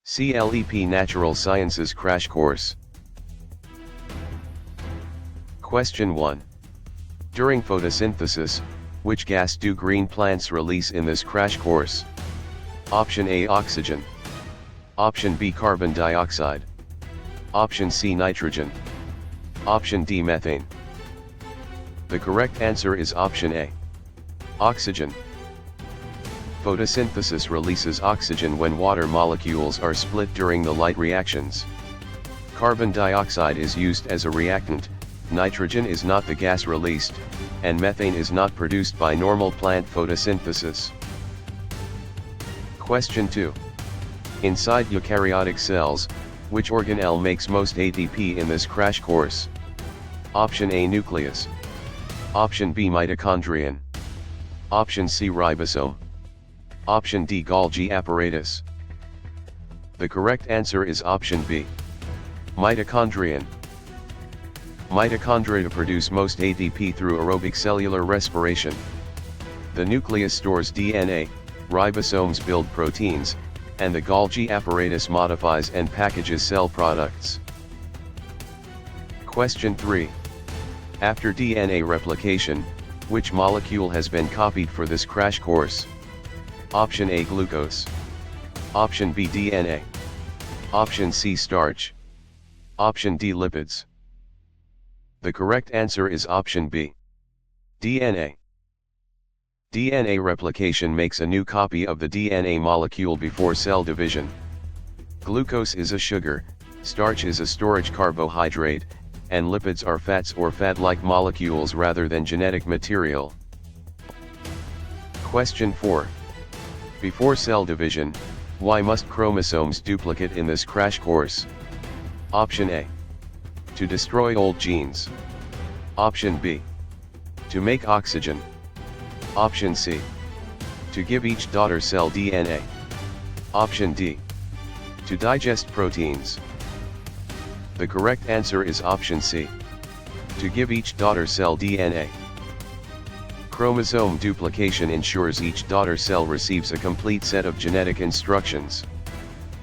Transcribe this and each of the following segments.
CLEP Natural Sciences Crash Course. Question 1. During photosynthesis, which gas do green plants release in this crash course? Option A, oxygen. Option B, carbon dioxide. Option C, nitrogen. Option D, methane. The correct answer is option A, oxygen. Photosynthesis releases oxygen when water molecules are split during the light reactions. Carbon dioxide is used as a reactant, nitrogen is not the gas released, and methane is not produced by normal plant photosynthesis. Question 2. Inside eukaryotic cells, which organelle makes most ATP in this crash course? Option A, nucleus. Option B, mitochondrion. Option C, ribosome. Option D, Golgi apparatus. The correct answer is option B, mitochondrion. Mitochondria produce most ATP through aerobic cellular respiration. The nucleus stores DNA, ribosomes build proteins, and the Golgi apparatus modifies and packages cell products. Question 3. After DNA replication, which molecule has been copied for this crash course? Option A, glucose. Option B, DNA. Option C, starch. Option D, lipids. The correct answer is option B, DNA. DNA replication makes a new copy of the DNA molecule before cell division. Glucose is a sugar, starch is a storage carbohydrate, and lipids are fats or fat-like molecules rather than genetic material. Question 4. Before cell division, why must chromosomes duplicate in this crash course? Option A, to destroy old genes. Option B, to make oxygen. Option C, to give each daughter cell DNA. Option D, to digest proteins. The correct answer is option C, to give each daughter cell DNA. Chromosome duplication ensures each daughter cell receives a complete set of genetic instructions.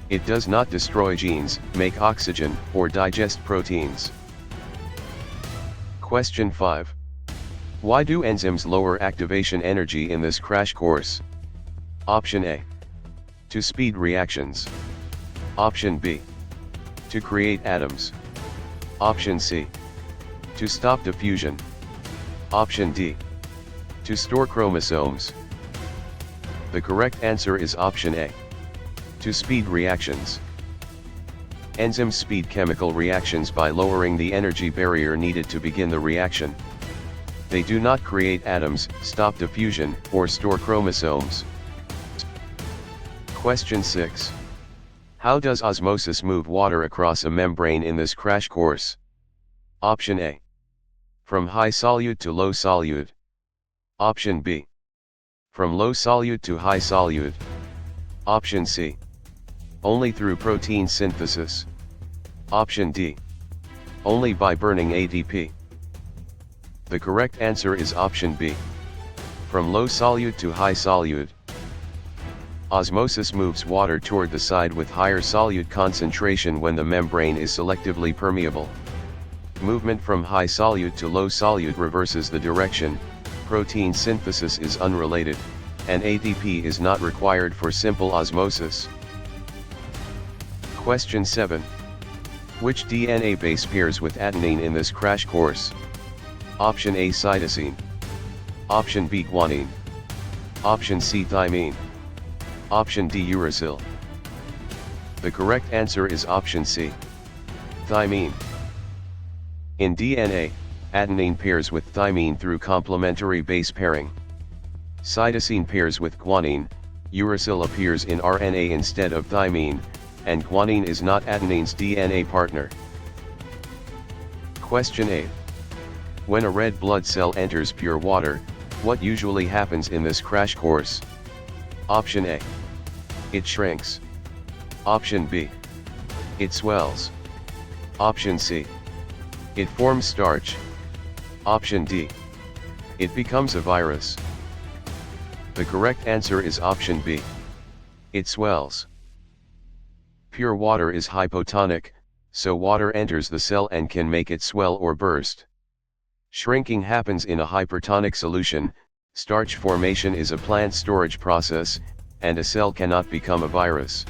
It does not destroy genes, make oxygen, or digest proteins. Question 5. Why do enzymes lower activation energy in this crash course? Option A, to speed reactions. Option B, to create atoms. Option C, to stop diffusion. Option D, to store chromosomes. The correct answer is option A, to speed reactions. Enzymes speed chemical reactions by lowering the energy barrier needed to begin the reaction. They do not create atoms, stop diffusion, or store chromosomes. Question 6. How does osmosis move water across a membrane in this crash course? Option A, from high solute to low solute. Option B, from low solute to high solute. Option C, only through protein synthesis. Option D, only by burning ATP. The correct answer is option B, from low solute to high solute. Osmosis moves water toward the side with higher solute concentration when the membrane is selectively permeable. Movement from high solute to low solute reverses the direction. Protein synthesis is unrelated, and ATP is not required for simple osmosis. Question 7. Which DNA base pairs with adenine in this crash course? Option A, cytosine. Option B, guanine. Option C, thymine. Option D, uracil. The correct answer is option C, thymine. In DNA, adenine pairs with thymine through complementary base pairing. Cytosine pairs with guanine, uracil appears in RNA instead of thymine, and guanine is not adenine's DNA partner. Question 8. When a red blood cell enters pure water, what usually happens in this crash course? Option A, it shrinks. Option B, it swells. Option C, it forms starch. Option D, it becomes a virus. The correct answer is option B, it swells. Pure water is hypotonic, so water enters the cell and can make it swell or burst. Shrinking happens in a hypertonic solution. Starch formation is a plant storage process, and a cell cannot become a virus.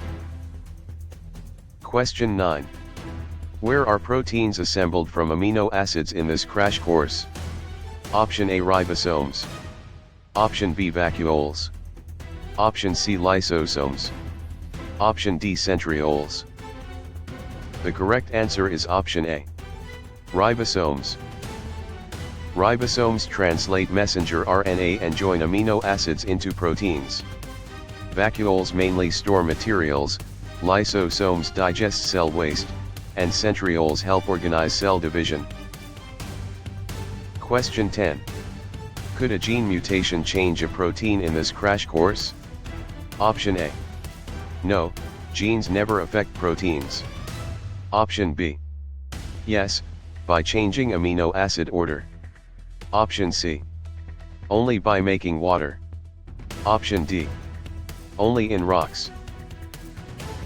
Question 9. Where are proteins assembled from amino acids in this crash course? Option A, ribosomes. Option B, vacuoles. Option C, lysosomes. Option D, centrioles. The correct answer is option A, ribosomes. Ribosomes translate messenger RNA and join amino acids into proteins. Vacuoles mainly store materials, lysosomes digest cell waste, and centrioles help organize cell division. Question 10. Could a gene mutation change a protein in this crash course? Option A. No, genes never affect proteins. Option B. Yes, by changing amino acid order. Option C. Only by making water. Option D. Only in rocks.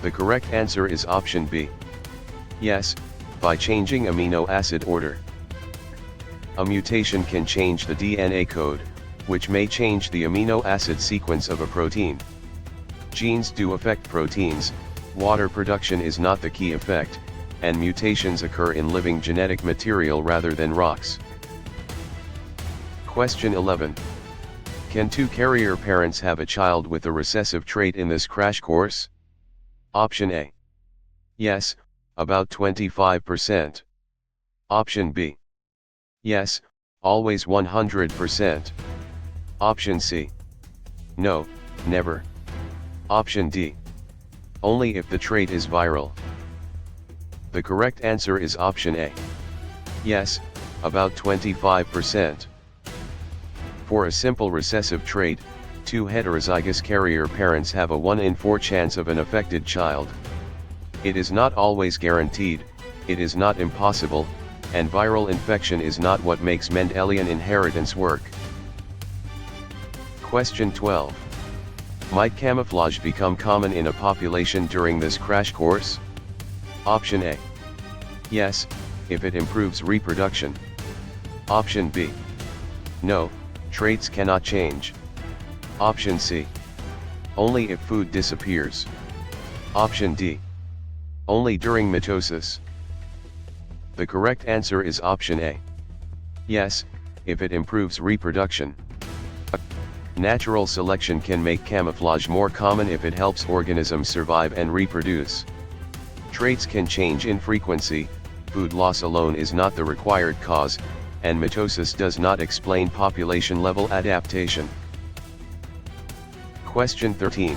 The correct answer is option B. Yes, by changing amino acid order. A mutation can change the DNA code, which may change the amino acid sequence of a protein. Genes do affect proteins, water production is not the key effect, and mutations occur in living genetic material rather than rocks. Question 11. Can two carrier parents have a child with a recessive trait in this crash course? Option A. Yes, about 25%. Option B. Yes, always 100%. Option C. No, never. Option D. Only if the trait is viral. The correct answer is option A. Yes, about 25%. For a simple recessive trait, two heterozygous carrier parents have a 1 in 4 chance of an affected child. It is not always guaranteed, it is not impossible, and viral infection is not what makes Mendelian inheritance work. Question 12. Might camouflage become common in a population during this crash course? Option A. Yes, if it improves reproduction. Option B. No, traits cannot change. Option C. Only if food disappears. Option D. Only during mitosis. The correct answer is option A. Yes, if it improves reproduction. Natural selection can make camouflage more common if it helps organisms survive and reproduce. Traits can change in frequency, food loss alone is not the required cause, and mitosis does not explain population-level adaptation. Question 13.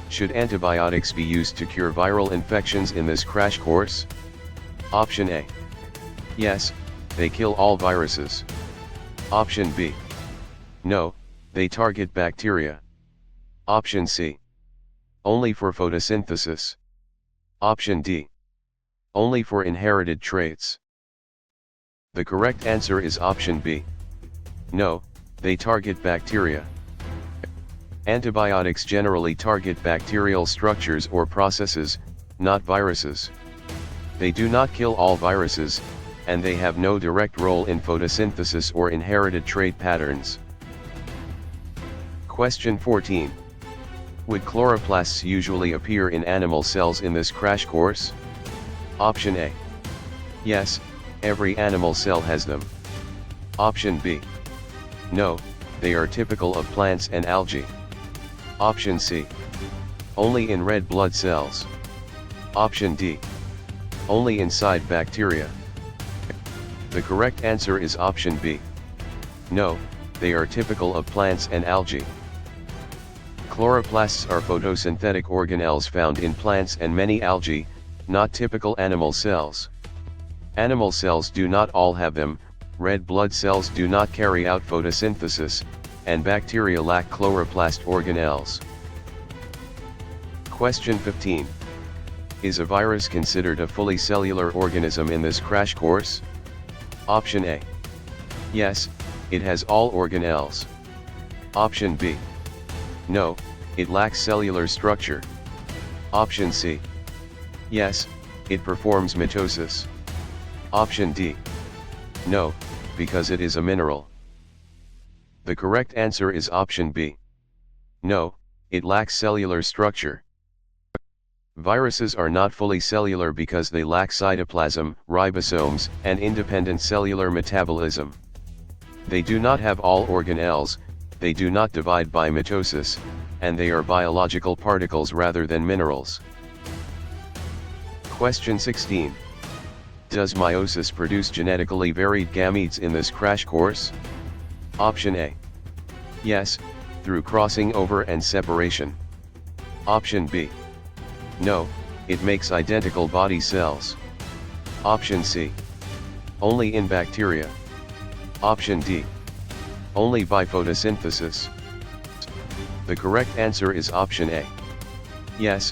Should antibiotics be used to cure viral infections in this crash course? Option A. Yes, they kill all viruses. Option B. No, they target bacteria. Option C. Only for photosynthesis. Option D. Only for inherited traits. The correct answer is option B. No, they target bacteria. Antibiotics generally target bacterial structures or processes, not viruses. They do not kill all viruses, and they have no direct role in photosynthesis or inherited trait patterns. Question 14. Would chloroplasts usually appear in animal cells in this crash course? Option A. Yes, every animal cell has them. Option B. No, they are typical of plants and algae. Option C. Only in red blood cells. Option D. Only inside bacteria. The correct answer is option B. No, they are typical of plants and algae. Chloroplasts are photosynthetic organelles found in plants and many algae, not typical animal cells. Animal cells do not all have them, red blood cells do not carry out photosynthesis, and bacteria lack chloroplast organelles. Question 15. Is a virus considered a fully cellular organism in this crash course? Option A. Yes, it has all organelles. Option B. No, it lacks cellular structure. Option C. Yes, it performs mitosis. Option D. No, because it is a mineral. The correct answer is option B. No, it lacks cellular structure. Viruses are not fully cellular because they lack cytoplasm, ribosomes, and independent cellular metabolism. They do not have all organelles, they do not divide by mitosis, and they are biological particles rather than minerals. Question 16. Does meiosis produce genetically varied gametes in this crash course? Option A. Yes, through crossing over and separation. Option B. No, it makes identical body cells. Option C. Only in bacteria. Option D. Only by photosynthesis. The correct answer is option A. Yes,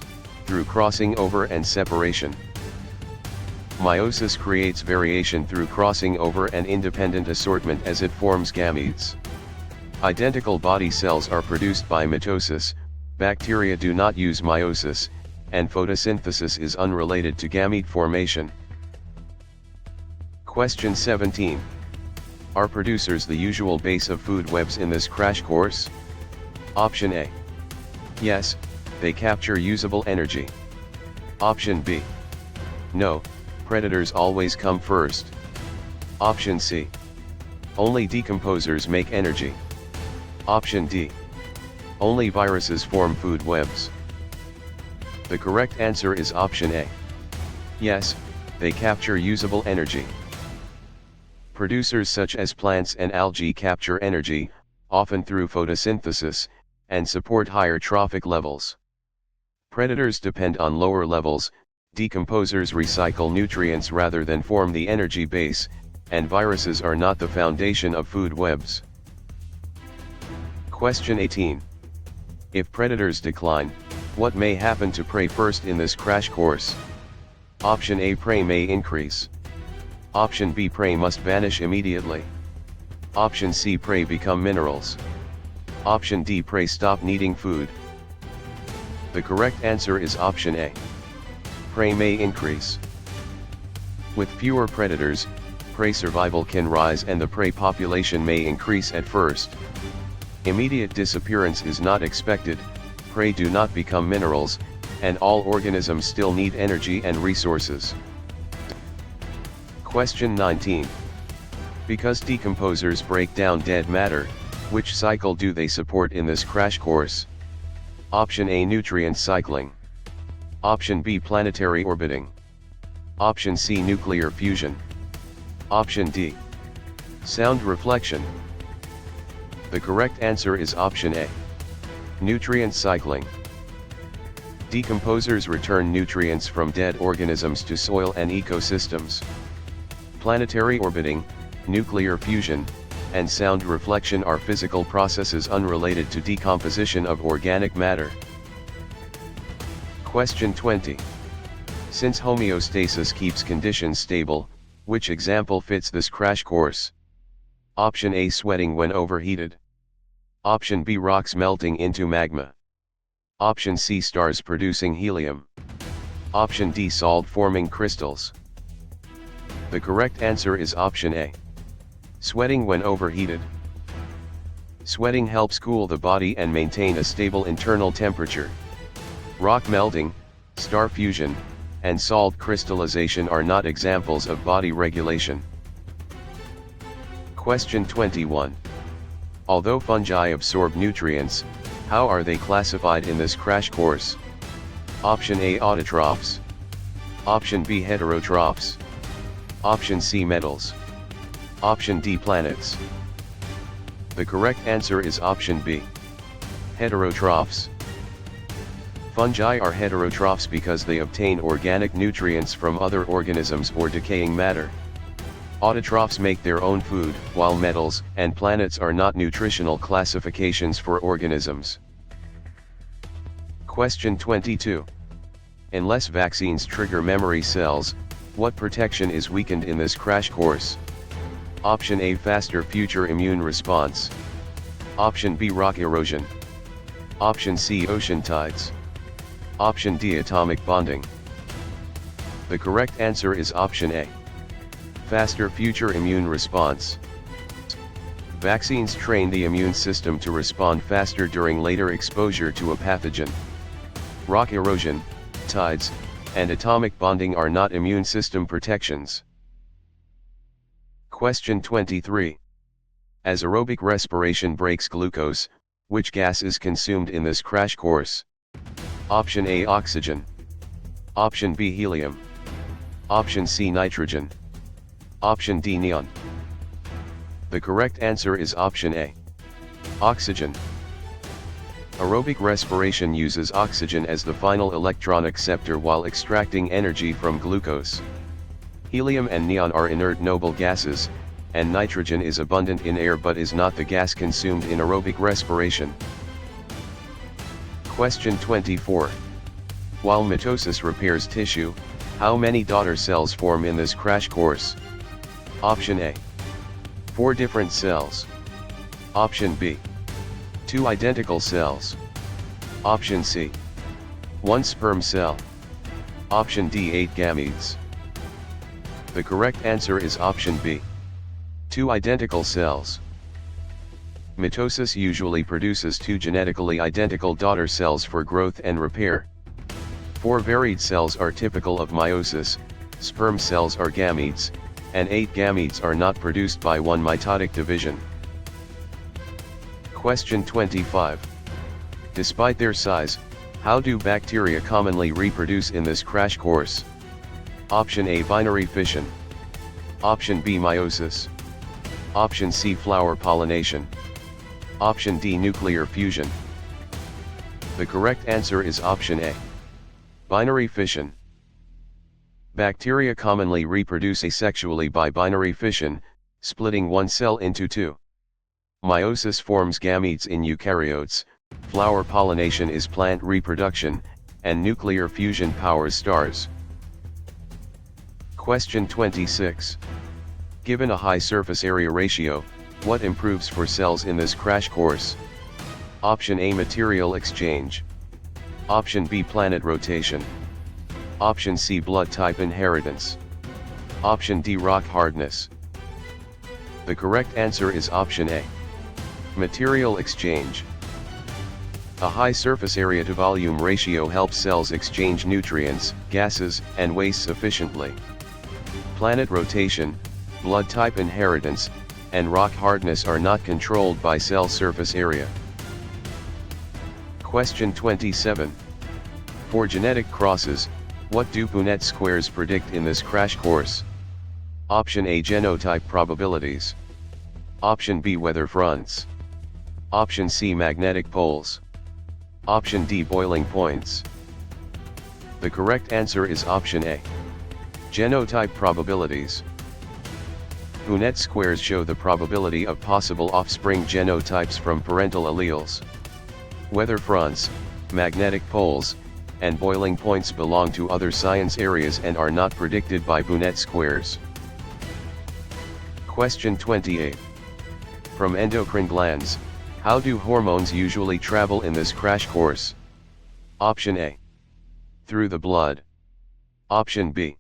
through crossing over and separation. Meiosis creates variation through crossing over and independent assortment as it forms gametes. Identical body cells are produced by mitosis, bacteria do not use meiosis, and photosynthesis is unrelated to gamete formation. Question 17. Are producers the usual base of food webs in this crash course? Option A. Yes, they capture usable energy. Option B. No, predators always come first. Option C. Only decomposers make energy. Option D. Only viruses form food webs. The correct answer is option A. Yes, they capture usable energy. Producers such as plants and algae capture energy, often through photosynthesis, and support higher trophic levels. Predators depend on lower levels, decomposers recycle nutrients rather than form the energy base, and viruses are not the foundation of food webs. Question 18. If predators decline, what may happen to prey first in this crash course? Option A. Prey may increase. Option B. Prey must vanish immediately. Option C. Prey become minerals. Option D. Prey stop needing food. The correct answer is option A. Prey may increase. With fewer predators, prey survival can rise and the prey population may increase at first. Immediate disappearance is not expected, prey do not become minerals, and all organisms still need energy and resources. Question 19. Because decomposers break down dead matter, which cycle do they support in this crash course? Option A. Nutrient cycling. Option B. Planetary orbiting. Option C. Nuclear fusion. Option D. Sound reflection. The correct answer is option A. Nutrient cycling. Decomposers return nutrients from dead organisms to soil and ecosystems. Planetary orbiting, nuclear fusion, and sound reflection are physical processes unrelated to decomposition of organic matter. Question 20. Since homeostasis keeps conditions stable, which example fits this crash course? Option A. Sweating when overheated. Option B. Rocks melting into magma. Option C. Stars producing helium. Option D. Salt forming crystals. The correct answer is option A. Sweating when overheated. Sweating helps cool the body and maintain a stable internal temperature. Rock melting, star fusion, and salt crystallization are not examples of body regulation. Question 21. Although fungi absorb nutrients, how are they classified in this crash course? Option A. Autotrophs. Option B. Heterotrophs. Option C. Metals. Option D. Planets. The correct answer is option B. Heterotrophs. Fungi are heterotrophs because they obtain organic nutrients from other organisms or decaying matter. Autotrophs make their own food, while metals and planets are not nutritional classifications for organisms. Question 22. Unless vaccines trigger memory cells, what protection is weakened in this crash course? Option A. Faster future immune response. Option B. Rock erosion. Option C. Ocean tides. Option D. Atomic bonding. The correct answer is option A. Faster future immune response. Vaccines train the immune system to respond faster during later exposure to a pathogen. Rock erosion, tides, and atomic bonding are not immune system protections. Question 23. As aerobic respiration breaks glucose, which gas is consumed in this crash course? Option A, oxygen. Option B, helium. Option C, nitrogen. Option D, neon. The correct answer is option A. Oxygen. Aerobic respiration uses oxygen as the final electron acceptor while extracting energy from glucose. Helium and neon are inert noble gases, and nitrogen is abundant in air but is not the gas consumed in aerobic respiration. Question 24. While mitosis repairs tissue, how many daughter cells form in this crash course? Option A. 4 different cells. Option B. 2 identical cells. Option C. 1 sperm cell. Option D, 8 gametes. The correct answer is option B. 2 identical cells. Mitosis usually produces 2 genetically identical daughter cells for growth and repair. 4 varied cells are typical of meiosis, sperm cells are gametes, and 8 gametes are not produced by one mitotic division. Question 25. Despite their size, how do bacteria commonly reproduce in this crash course? Option A, binary fission. Option B, meiosis. Option C, flower pollination. Option D, nuclear fusion. The correct answer is option A. Binary fission. Bacteria commonly reproduce asexually by binary fission, splitting one cell into 2. Meiosis forms gametes in eukaryotes, flower pollination is plant reproduction, and nuclear fusion powers stars. Question 26. Given a high surface area ratio, what improves for cells in this crash course? Option A, material exchange. Option B, planet rotation. Option C, blood type inheritance. Option D, rock hardness. The correct answer is option A. Material exchange. A high surface area to volume ratio helps cells exchange nutrients, gases, and wastes efficiently. Planet rotation, blood type inheritance, and rock hardness are not controlled by cell surface area. Question 27. For genetic crosses, what do Punnett squares predict in this crash course? Option A, genotype probabilities. Option B, weather fronts. Option C, magnetic poles. Option D, boiling points. The correct answer is option A. Genotype probabilities. Punnett squares show the probability of possible offspring genotypes from parental alleles. Weather fronts, magnetic poles, and boiling points belong to other science areas and are not predicted by Punnett squares. Question 28. From endocrine glands, how do hormones usually travel in this crash course? Option A. Through the blood. Option B.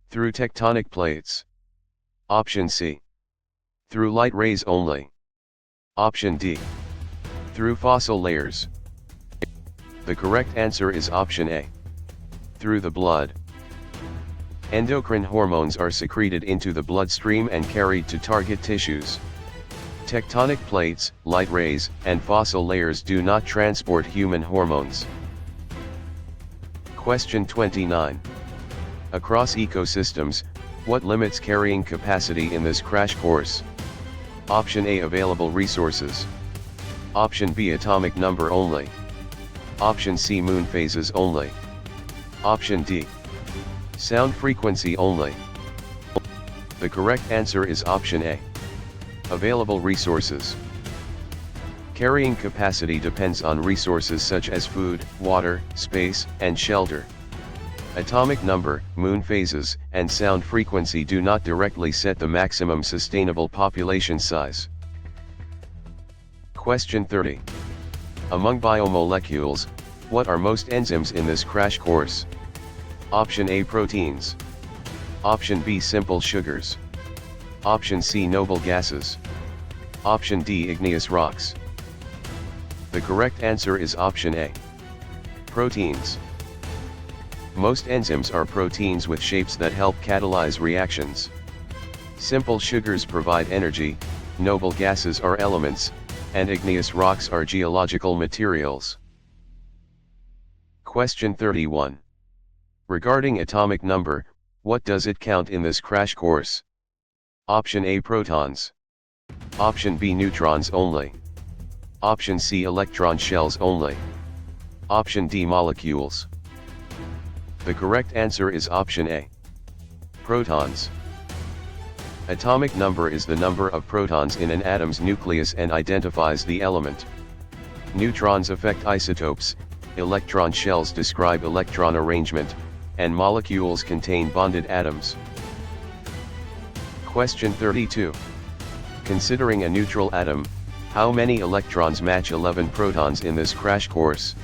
Through tectonic plates. Option C. Through light rays only. Option D. Through fossil layers. The correct answer is option A. Through the blood. Endocrine hormones are secreted into the bloodstream and carried to target tissues. Tectonic plates, light rays, and fossil layers do not transport human hormones. Question 29. Across ecosystems, what limits carrying capacity in this crash course? Option A, available resources. Option B, atomic number only. Option C, moon phases only. Option D, sound frequency only. The correct answer is option A. Available resources. Carrying capacity depends on resources such as food, water, space, and shelter. Atomic number, moon phases, and sound frequency do not directly set the maximum sustainable population size. Question 30. Among biomolecules, what are most enzymes in this crash course? Option A, proteins. Option B, simple sugars. Option C, noble gases. Option D, igneous rocks. The correct answer is option A. Proteins. Most enzymes are proteins with shapes that help catalyze reactions. Simple sugars provide energy, noble gases are elements, and igneous rocks are geological materials. Question 31. Regarding atomic number, what does it count in this crash course? Option A, protons. Option B, neutrons only. Option C, electron shells only. Option D, molecules. The correct answer is option A. Protons. Atomic number is the number of protons in an atom's nucleus and identifies the element. Neutrons affect isotopes, electron shells describe electron arrangement, and molecules contain bonded atoms. Question 32. Considering a neutral atom, how many electrons match 11 protons in this crash course?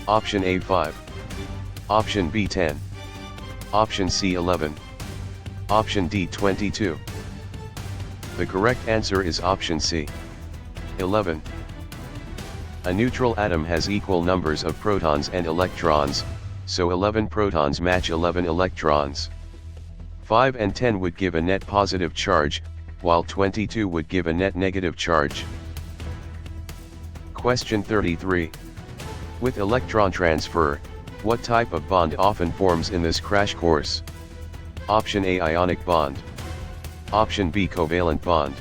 Option A, 5. Option B, 10. Option C, 11. Option D, 22. The correct answer is option C, 11. A neutral atom has equal numbers of protons and electrons, so 11 protons match 11 electrons. 5 and 10 would give a net positive charge, while 22 would give a net negative charge. Question 33. With electron transfer, what type of bond often forms in this crash course? Option A, ionic bond. Option B, covalent bond.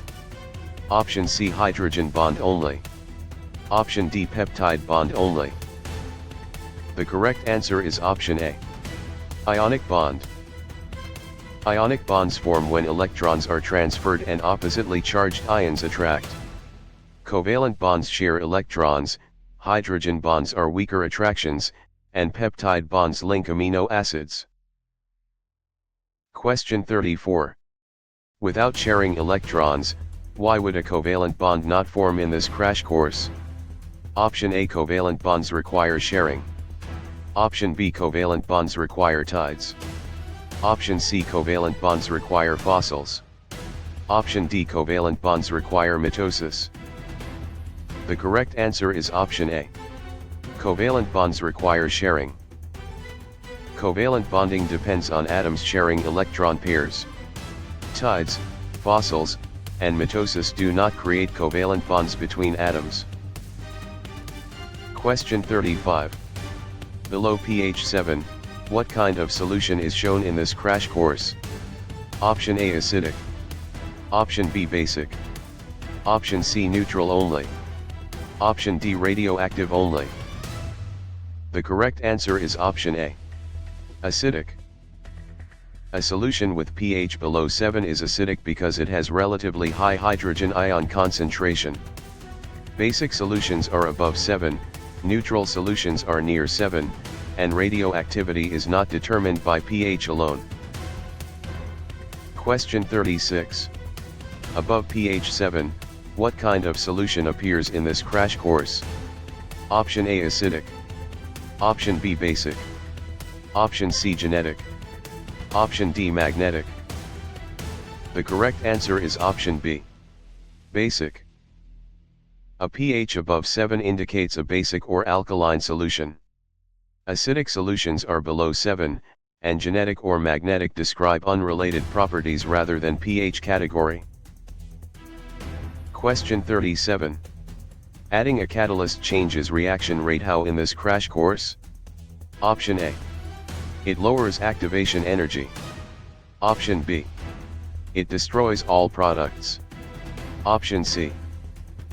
Option C, hydrogen bond only. Option D, peptide bond only. The correct answer is option A, ionic bond. Ionic bonds form when electrons are transferred and oppositely charged ions attract. Covalent bonds share electrons, hydrogen bonds are weaker attractions, and peptide bonds link amino acids. Question 34. Without sharing electrons, why would a covalent bond not form in this crash course? Option A, covalent bonds require sharing. Option B, covalent bonds require tides. Option C, covalent bonds require fossils. Option D, covalent bonds require mitosis. The correct answer is option A. Covalent bonds require sharing. Covalent bonding depends on atoms sharing electron pairs. Tides, fossils, and mitosis do not create covalent bonds between atoms. Question 35. Below pH 7, what kind of solution is shown in this crash course? Option A, acidic. Option B, basic. Option C, neutral only. Option D, radioactive only. The correct answer is option A, acidic. A solution with pH below 7 is acidic because it has relatively high hydrogen ion concentration. Basic solutions are above 7, neutral solutions are near 7, and radioactivity is not determined by pH alone. Question 36. Above pH 7, what kind of solution appears in this crash course? Option A, acidic. Option B, basic. Option C, genetic. Option D, magnetic. The correct answer is option B, basic. A pH above 7 indicates a basic or alkaline solution. Acidic solutions are below 7, and genetic or magnetic describe unrelated properties rather than pH category. Question 37. Adding a catalyst changes reaction rate how in this crash course? Option A. It lowers activation energy. Option B. It destroys all products. Option C.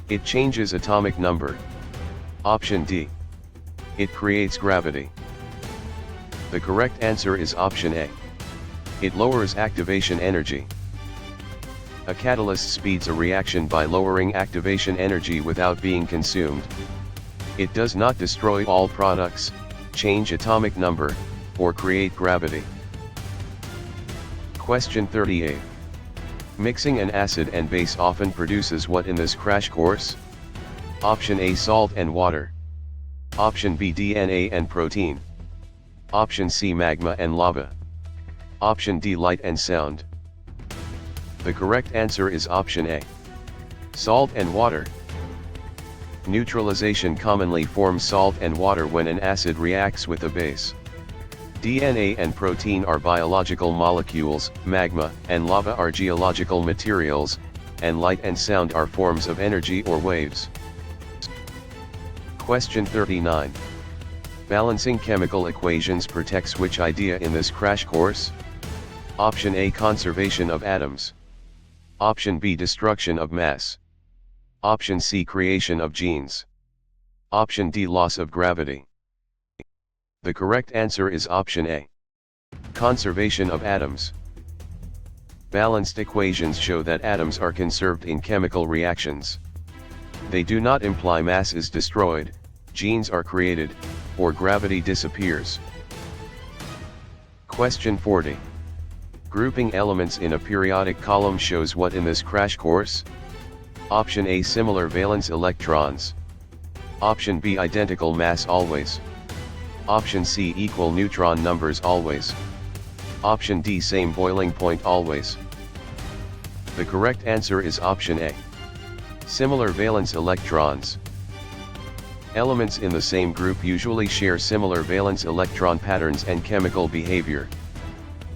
It changes atomic number. Option D. It creates gravity. The correct answer is option A. It lowers activation energy. A catalyst speeds a reaction by lowering activation energy without being consumed. It does not destroy all products, change atomic number, or create gravity. Question 38. Mixing an acid and base often produces what in this crash course? Option A, salt and water. Option B, DNA and protein. Option C, magma and lava. Option D, light and sound. The correct answer is option A, salt and water. Neutralization commonly forms salt and water when an acid reacts with a base. DNA and protein are biological molecules, magma and lava are geological materials, and light and sound are forms of energy or waves. Question 39. Balancing chemical equations protects which idea in this crash course? Option A, conservation of atoms. Option B, destruction of mass. Option C, creation of genes. Option D, loss of gravity. The correct answer is option A, conservation of atoms. Balanced equations show that atoms are conserved in chemical reactions. They do not imply mass is destroyed, genes are created, or gravity disappears. Question 40. Grouping elements in a periodic column shows what in this crash course? Option A, similar valence electrons. Option B, identical mass always. Option C, equal neutron numbers always. Option D, same boiling point always. The correct answer is option A, similar valence electrons. Elements in the same group usually share similar valence electron patterns and chemical behavior.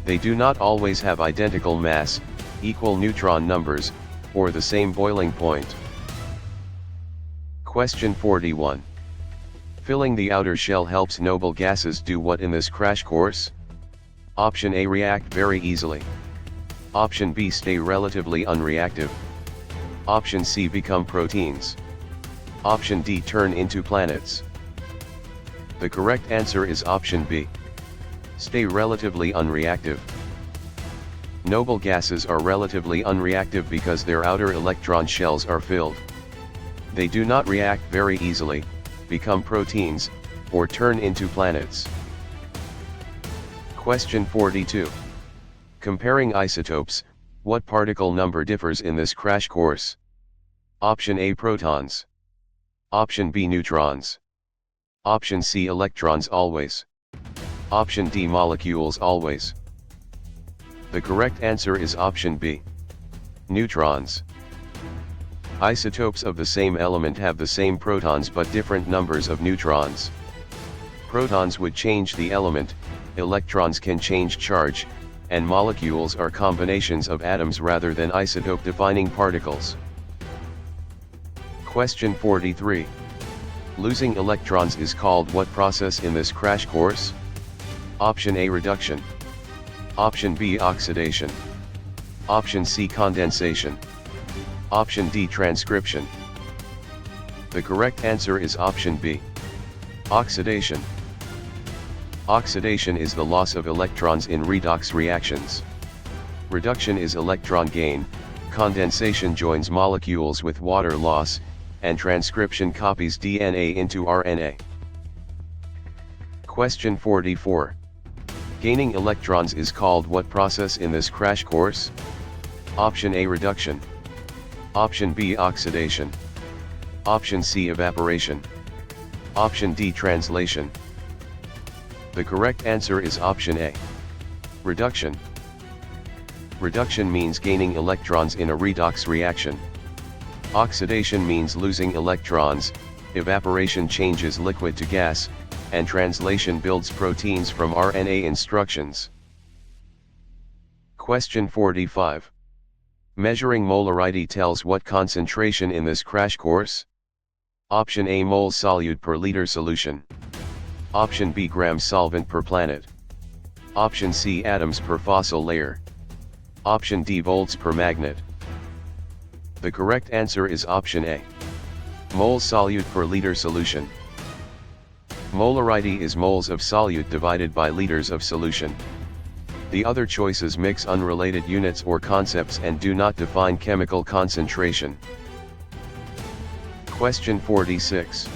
They do not always have identical mass, equal neutron numbers, or the same boiling point. Question 41. Filling the outer shell helps noble gases do what in this crash course? Option A, react very easily. Option B, stay relatively unreactive. Option C, become proteins. Option D, turn into planets. The correct answer is option B, stay relatively unreactive. Noble gases are relatively unreactive because their outer electron shells are filled. They do not react very easily, become proteins, or turn into planets. Question 42. Comparing isotopes, what particle number differs in this crash course? Option A, protons. Option B, neutrons. Option C, electrons always. Option D, molecules always. The correct answer is option B, neutrons. Isotopes of the same element have the same protons but different numbers of neutrons. Protons would change the element, electrons can change charge, and molecules are combinations of atoms rather than isotope-defining particles. Question 43. Losing electrons is called what process in this crash course? Option A, reduction. Option B, oxidation. Option C, condensation. Option D, transcription. The correct answer is option B, oxidation. Oxidation is the loss of electrons in redox reactions. Reduction is electron gain, condensation joins molecules with water loss, and transcription copies DNA into RNA. Question 44. Gaining electrons is called what process in this crash course? Option A, reduction. Option B, oxidation. Option C, evaporation. Option D, translation. The correct answer is option A, reduction. Reduction means gaining electrons in a redox reaction. Oxidation means losing electrons, evaporation changes liquid to gas, and translation builds proteins from RNA instructions. Question 45. Measuring molarity tells what concentration in this crash course? Option A, moles solute per liter solution. Option B, grams solvent per planet. Option C, atoms per fossil layer. Option D, volts per magnet. The correct answer is option A, moles solute per liter solution. Molarity is moles of solute divided by liters of solution. The other choices mix unrelated units or concepts and do not define chemical concentration. Question 46.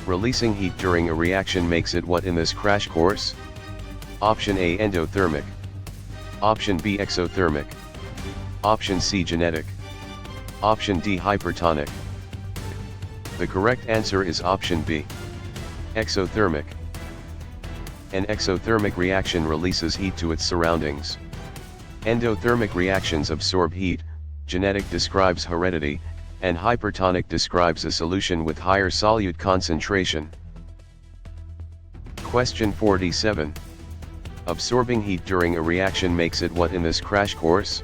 Releasing heat during a reaction makes it what in this crash course? Option A, endothermic. Option B, exothermic. Option C, genetic. Option D, hypertonic. The correct answer is option B, exothermic. An exothermic reaction releases heat to its surroundings. Endothermic reactions absorb heat, genetic describes heredity, and hypertonic describes a solution with higher solute concentration. Question 47. Absorbing heat during a reaction makes it what in this crash course?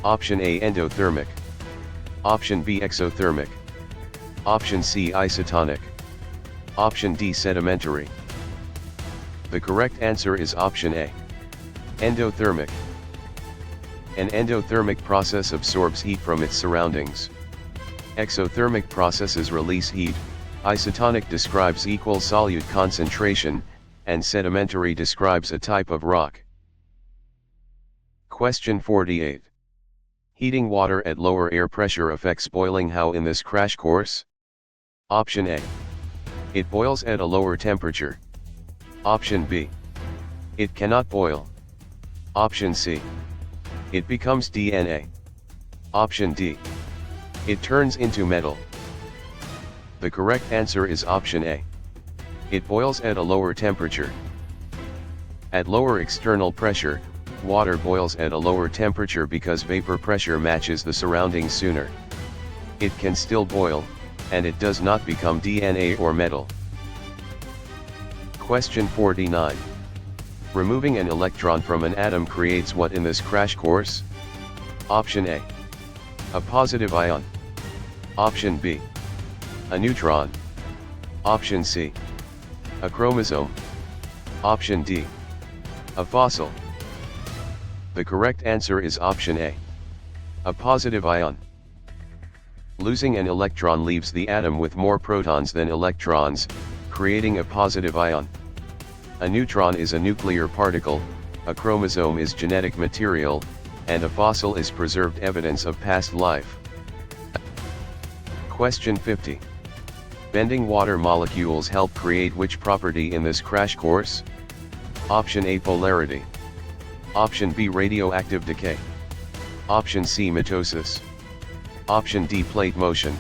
Option A endothermic. Option B exothermic. Option C isotonic. Option D sedimentary. The correct answer is option A. Endothermic. An endothermic process absorbs heat from its surroundings. Exothermic processes release heat, isotonic describes equal solute concentration, and sedimentary describes a type of rock. Question 48. Heating water at lower air pressure affects boiling how in this crash course? Option A. It boils at a lower temperature. Option B. It cannot boil. Option C. It becomes DNA. Option D. It turns into metal. The correct answer is option A. It boils at a lower temperature. At lower external pressure, water boils at a lower temperature because vapor pressure matches the surroundings sooner. It can still boil, and it does not become DNA or metal. Question 49. Removing an electron from an atom creates what in this crash course? Option A. A positive ion. Option B. A neutron. Option C. A chromosome. Option D. A fossil. The correct answer is option A. A positive ion. Losing an electron leaves the atom with more protons than electrons, creating a positive ion. A neutron is a nuclear particle, a chromosome is genetic material, and a fossil is preserved evidence of past life. Question 50. Bending water molecules help create which property in this crash course? Option A polarity. Option B radioactive decay. Option C mitosis. Option D plate motion.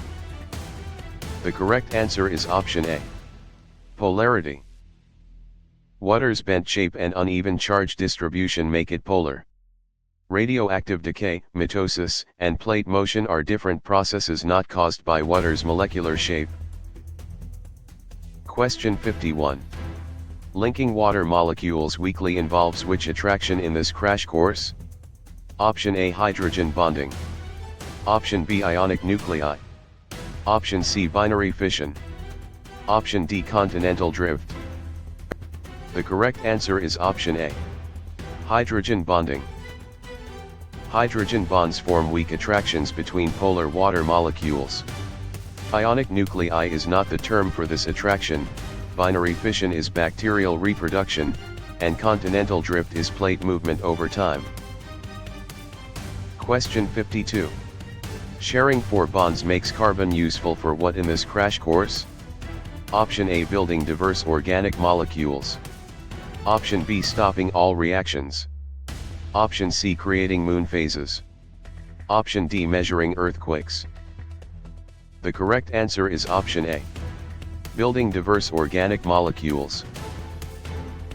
The correct answer is option A. Polarity. Water's bent shape and uneven charge distribution make it polar. Radioactive decay, mitosis, and plate motion are different processes not caused by water's molecular shape. Question 51. Linking water molecules weakly involves which attraction in this crash course? Option A hydrogen bonding. Option B ionic nuclei. Option C binary fission. Option D continental drift. The correct answer is option A. Hydrogen bonding. Hydrogen bonds form weak attractions between polar water molecules. Ionic nuclei is not the term for this attraction, binary fission is bacterial reproduction, and continental drift is plate movement over time. Question 52. Sharing 4 bonds makes carbon useful for what in this crash course? Option A building diverse organic molecules. Option B stopping all reactions. Option C creating moon phases. Option D measuring earthquakes. The correct answer is option A. Building diverse organic molecules.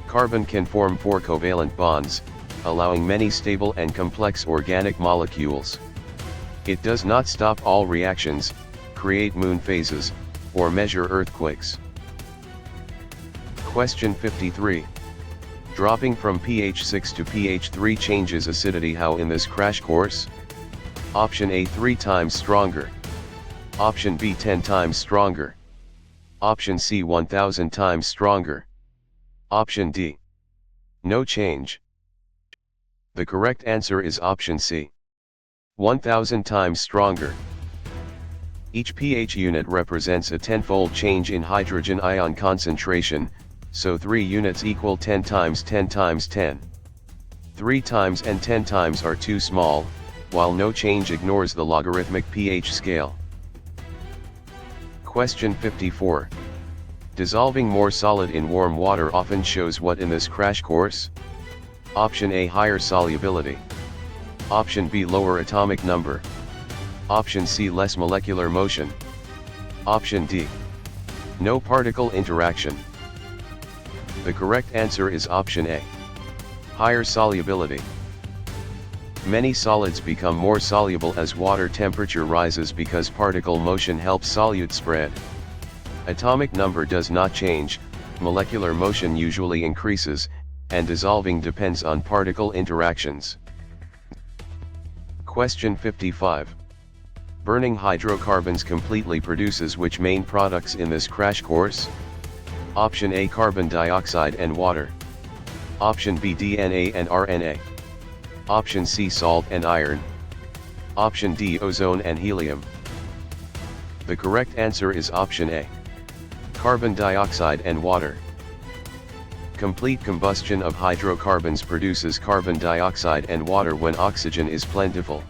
Carbon can form 4 covalent bonds, allowing many stable and complex organic molecules. It does not stop all reactions, create moon phases, or measure earthquakes. Question 53. Dropping from pH 6 to pH 3 changes acidity how in this crash course? Option A 3 times stronger. Option B 10 times stronger. Option C 1000 times stronger. Option D. No change. The correct answer is option C. 1000 times stronger. Each pH unit represents a 10-fold change in hydrogen ion concentration, so 3 units equal 10 times 10 times 10. 3 times and 10 times are too small, while no change ignores the logarithmic pH scale. Question 54. Dissolving more solid in warm water often shows what in this crash course? Option A higher solubility. Option B lower atomic number. Option C less molecular motion. Option D. No particle interaction. The correct answer is option A. Higher solubility. Many solids become more soluble as water temperature rises because particle motion helps solute spread. Atomic number does not change, molecular motion usually increases, and dissolving depends on particle interactions. Question 55. Burning hydrocarbons completely produces which main products in this crash course? Option A, carbon dioxide and water. Option B, DNA and RNA. Option C, salt and iron. Option D, ozone and helium. The correct answer is option A. Carbon dioxide and water. Complete combustion of hydrocarbons produces carbon dioxide and water when oxygen is plentiful.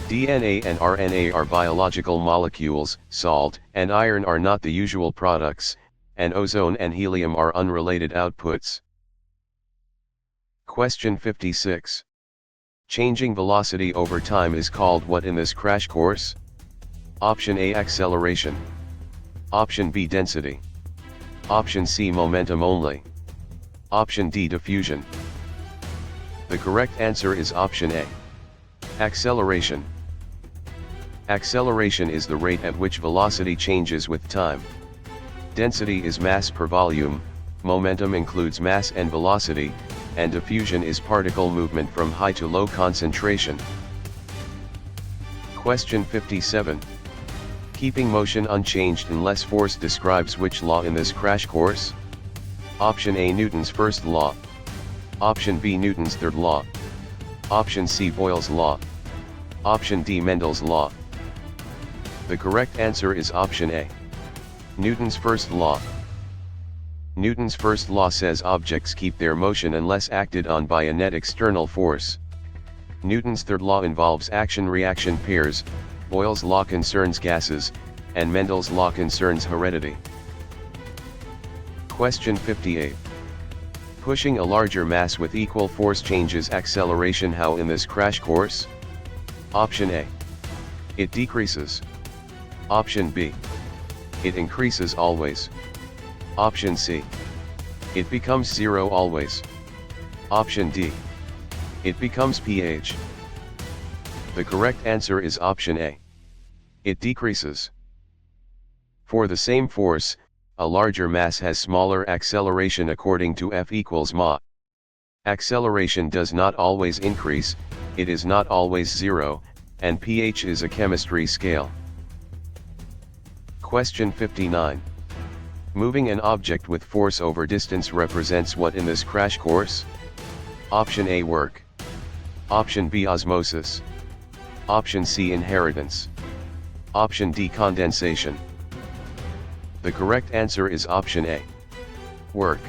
DNA and RNA are biological molecules, salt and iron are not the usual products, and ozone and helium are unrelated outputs. Question 56. Changing velocity over time is called what in this crash course? Option A, acceleration. Option B, density. Option C, momentum only. Option D, diffusion. The correct answer is option A. Acceleration. Acceleration is the rate at which velocity changes with time. Density is mass per volume, momentum includes mass and velocity, and diffusion is particle movement from high to low concentration. Question 57. Keeping motion unchanged unless force describes which law in this crash course? Option A, Newton's first law. Option B, Newton's third law. Option C, Boyle's law. Option D, Mendel's law. The correct answer is option A. Newton's first law. Newton's first law says objects keep their motion unless acted on by a net external force. Newton's third law involves action-reaction pairs, Boyle's law concerns gases, and Mendel's law concerns heredity. Question 58. Pushing a larger mass with equal force changes acceleration how in this crash course? Option A. It decreases. Option B. It increases always. Option C. It becomes zero always. Option D. It becomes pH. The correct answer is option A. It decreases. For the same force, a larger mass has smaller acceleration according to F equals ma. Acceleration does not always increase, it is not always zero, and pH is a chemistry scale. Question 59. Moving an object with force over distance represents what in this crash course? Option A, work. Option B, osmosis. Option C, inheritance. Option D, condensation. The correct answer is option A. Work.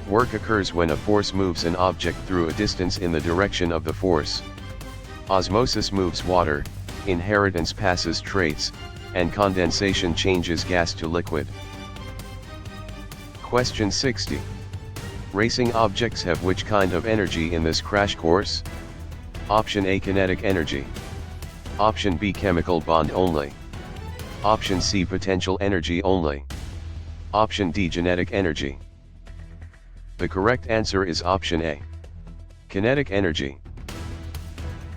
Work occurs when a force moves an object through a distance in the direction of the force. Osmosis moves water, inheritance passes traits, and condensation changes gas to liquid. Question 60. Racing objects have which kind of energy in this crash course? Option A, kinetic energy. Option B, chemical bond only. Option C, potential energy only. Option D, genetic energy. The correct answer is option A. Kinetic energy.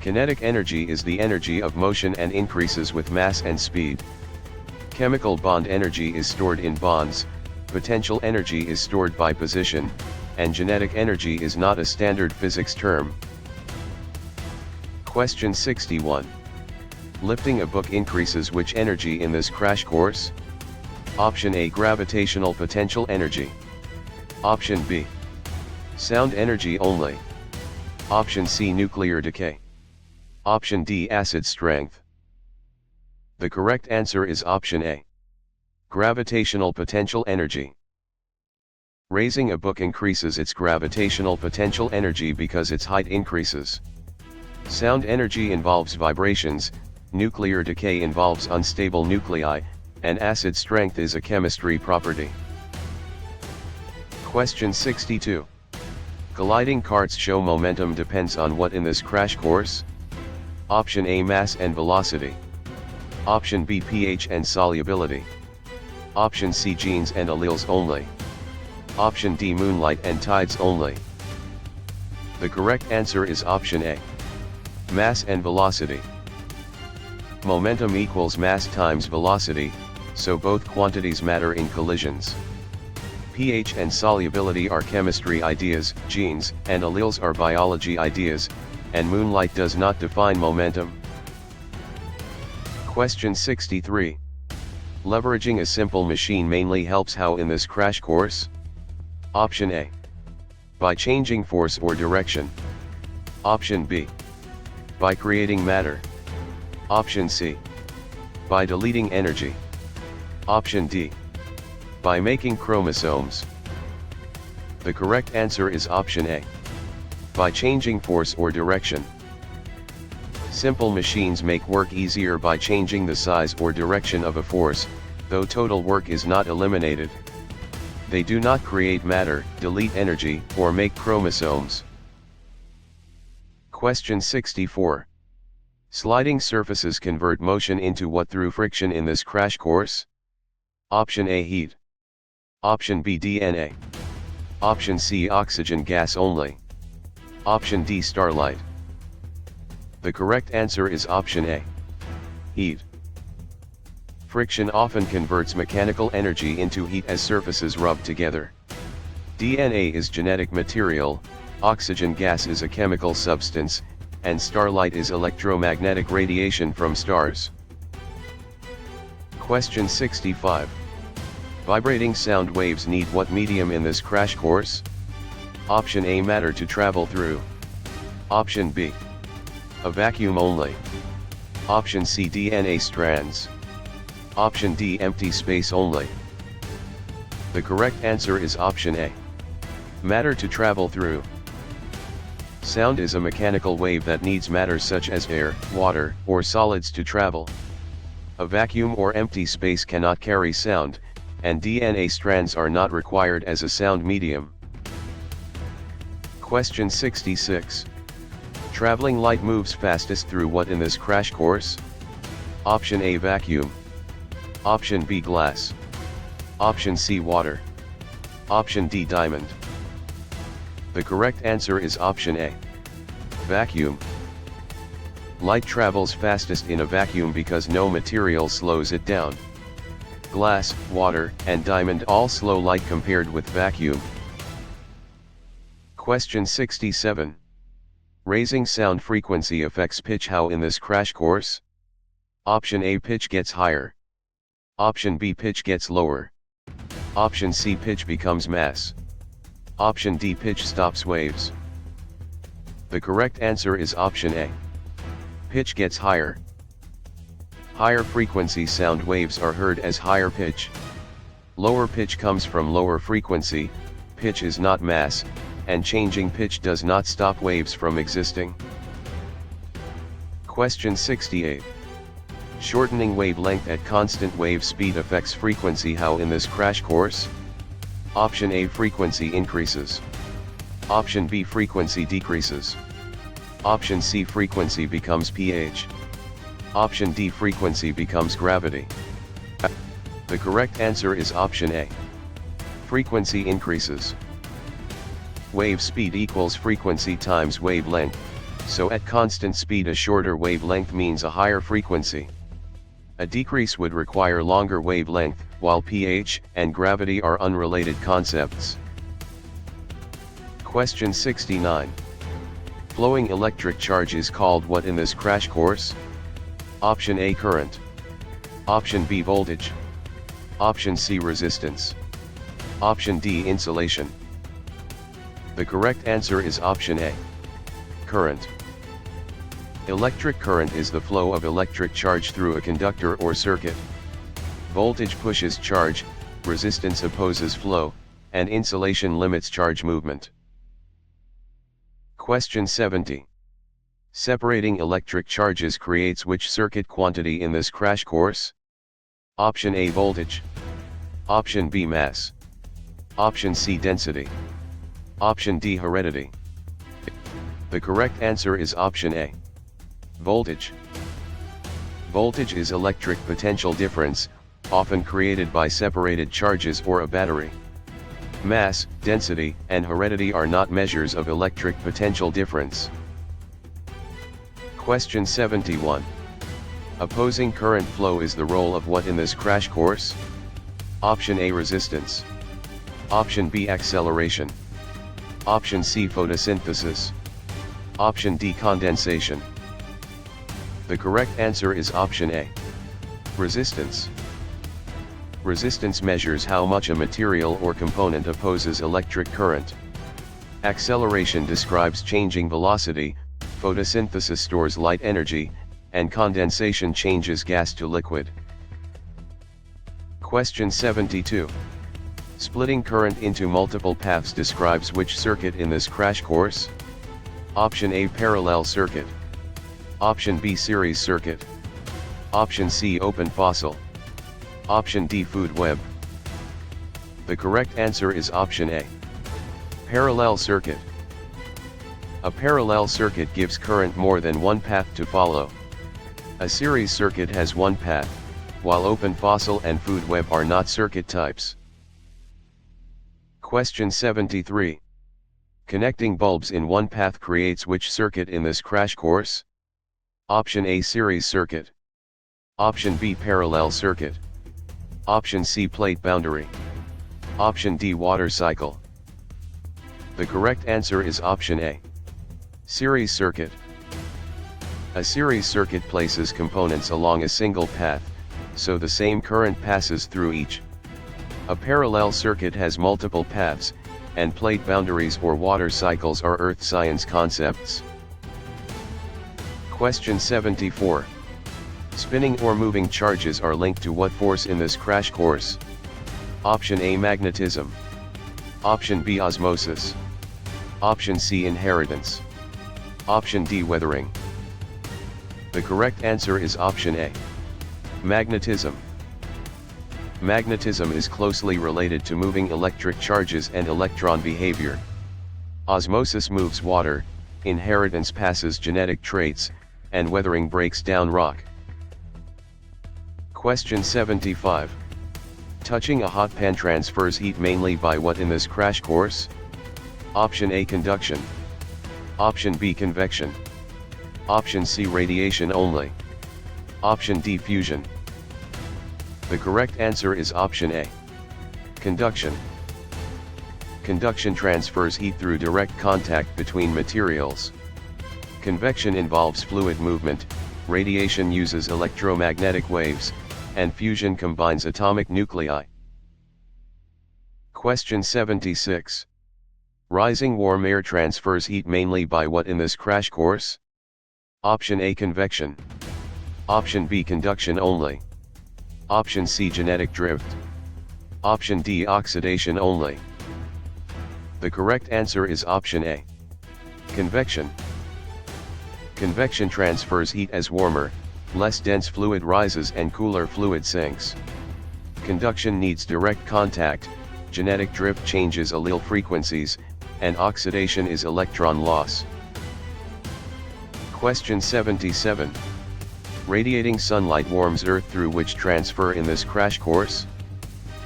Kinetic energy is the energy of motion and increases with mass and speed. Chemical bond energy is stored in bonds, potential energy is stored by position, and genetic energy is not a standard physics term. Question 61. Lifting a book increases which energy in this crash course? Option A, gravitational potential energy. Option B, sound energy only. Option C, nuclear decay. Option D, acid strength. The correct answer is option A. Gravitational potential energy. Raising a book increases its gravitational potential energy because its height increases. Sound energy involves vibrations, nuclear decay involves unstable nuclei, and acid strength is a chemistry property. Question 62. Colliding carts show momentum depends on what in this crash course? Option A, mass and velocity. Option B, pH and solubility. Option C, genes and alleles only. Option D, moonlight and tides only. The correct answer is option A. Mass and velocity. Momentum equals mass times velocity, so both quantities matter in collisions. pH and solubility are chemistry ideas, genes and alleles are biology ideas, and moonlight does not define momentum. Question 63. Leveraging a simple machine mainly helps how in this crash course? Option A. By changing force or direction. Option B. By creating matter. Option C. By deleting energy. Option D. By making chromosomes. The correct answer is option A. By changing force or direction. Simple machines make work easier by changing the size or direction of a force, though total work is not eliminated. They do not create matter, delete energy, or make chromosomes. Question 64. Sliding surfaces convert motion into what through friction in this crash course? Option A, heat. Option B, DNA. Option C, oxygen gas only. Option D, starlight. The correct answer is option A. Heat. Friction often converts mechanical energy into heat as surfaces rub together. DNA is genetic material, oxygen gas is a chemical substance, and starlight is electromagnetic radiation from stars. Question 65. Vibrating sound waves need what medium in this crash course? Option A, matter to travel through. Option B. A vacuum only. Option C, DNA strands. Option D, empty space only. The correct answer is option A. Matter to travel through. Sound is a mechanical wave that needs matter such as air, water, or solids to travel. A vacuum or empty space cannot carry sound, and DNA strands are not required as a sound medium. Question 66. Traveling light moves fastest through what in this crash course? Option A, vacuum. Option B, glass. Option C, water. Option D, diamond. The correct answer is option A. Vacuum. Light travels fastest in a vacuum because no material slows it down. Glass, water, and diamond all slow light compared with vacuum. Question 67. Raising sound frequency affects pitch how in this crash course? Option A, pitch gets higher. Option B, pitch gets lower. Option C, pitch becomes mass. Option D, pitch stops waves. The correct answer is option A. Pitch gets higher. Higher frequency sound waves are heard as higher pitch. Lower pitch comes from lower frequency, pitch is not mass, and changing pitch does not stop waves from existing. Question 68. Shortening wavelength at constant wave speed affects frequency how in this crash course? Option A, frequency increases. Option B, frequency decreases. Option C, frequency becomes pH. Option D, frequency becomes gravity. The correct answer is option A. Frequency increases. Wave speed equals frequency times wavelength, so at constant speed a shorter wavelength means a higher frequency. A decrease would require longer wavelength, while pH and gravity are unrelated concepts. Question 69. Flowing electric charge is called what in this crash course? Option A, current. Option B, voltage. Option C, resistance. Option D, insulation. The correct answer is option A. Current. Electric current is the flow of electric charge through a conductor or circuit. Voltage pushes charge, resistance opposes flow, and insulation limits charge movement. Question 70. Separating electric charges creates which circuit quantity in this crash course? Option A, voltage. Option B, mass. Option C, density. Option D, heredity. The correct answer is option A. Voltage. Voltage is electric potential difference, often created by separated charges or a battery. Mass, density, and heredity are not measures of electric potential difference. Question 71. Opposing current flow is the role of what in this crash course? Option A, resistance. Option B, acceleration. Option C, photosynthesis. Option D, condensation. The correct answer is option A. Resistance. Resistance measures how much a material or component opposes electric current. Acceleration describes changing velocity, photosynthesis stores light energy, and condensation changes gas to liquid. Question 72. Splitting current into multiple paths describes which circuit in this crash course? Option A, parallel circuit. Option B, series circuit. Option C, open fossil. Option D, food web. The correct answer is option A. Parallel circuit. A parallel circuit gives current more than one path to follow. A series circuit has one path, while open fossil and food web are not circuit types. Question 73. Connecting bulbs in one path creates which circuit in this crash course? Option A, series circuit. Option B, parallel circuit. Option C, plate boundary. Option D, water cycle. The correct answer is option A. Series circuit. A series circuit places components along a single path, so the same current passes through each. A parallel circuit has multiple paths, and plate boundaries or water cycles are earth science concepts. Question 74. Spinning or moving charges are linked to what force in this crash course? Option A, magnetism. Option B, osmosis. Option C, inheritance. Option D, weathering. The correct answer is option A. Magnetism. Magnetism is closely related to moving electric charges and electron behavior. Osmosis moves water, inheritance passes genetic traits, and weathering breaks down rock. Question 75. Touching a hot pan transfers heat mainly by what in this crash course? Option A, conduction. Option B, convection. Option C, radiation only. Option D, fusion. The correct answer is option A. Conduction. Conduction transfers heat through direct contact between materials. Convection involves fluid movement, radiation uses electromagnetic waves, and fusion combines atomic nuclei. Question 76. Rising warm air transfers heat mainly by what in this crash course? Option A, convection. Option B, conduction only. Option C, genetic drift. Option D, oxidation only. The correct answer is option A. Convection. Convection transfers heat as warmer, less dense fluid rises and cooler fluid sinks. Conduction needs direct contact, genetic drift changes allele frequencies, and oxidation is electron loss. Question 77. Radiating sunlight warms Earth through which transfer in this crash course?